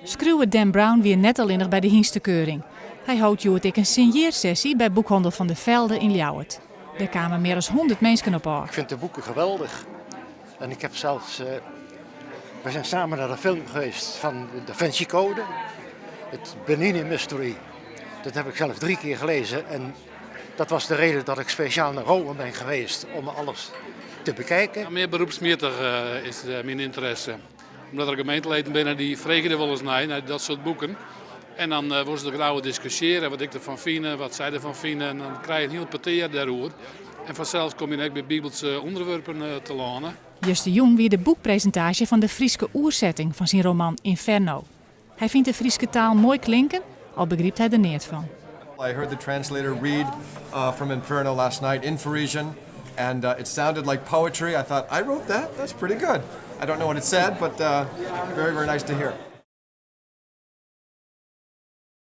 Schreeuwer Dan Brown weer net alleenig bij de Hienstekeuring. Hij houdt joet een signeersessie bij Boekhandel van de Velde in Ljouwert. Er kwamen meer dan 100 mensen op af. Ik vind de boeken geweldig. En ik heb zelfs... we zijn samen naar de film geweest van Da Vinci Code. Het Bernini Mystery. Dat heb ik zelf 3 keer gelezen. En dat was de reden dat ik speciaal naar Rome ben geweest om alles te bekijken. Ja, meer beroepsmeter is mijn interesse. Omdat er gemeenteleden binnen die vregen er wel eens naar dat soort boeken. En dan worden ze er gauw discussiëren wat ik ervan vind, wat zij ervan vinden. En dan krijg je een heel pateer daarover. En vanzelf kom je ook bij Bijbelse onderwerpen te lenen. Just de Jong weer de boekpresentatie van de Frieske oerzetting van zijn roman Inferno. Hij vindt de Frieske taal mooi klinken, al begrijpt hij er niet van. I heard the translator read from Inferno last night in Frisian, and it sounded like poetry. I thought, I wrote that? That's pretty good. I don't know what it said, but very, very nice to hear.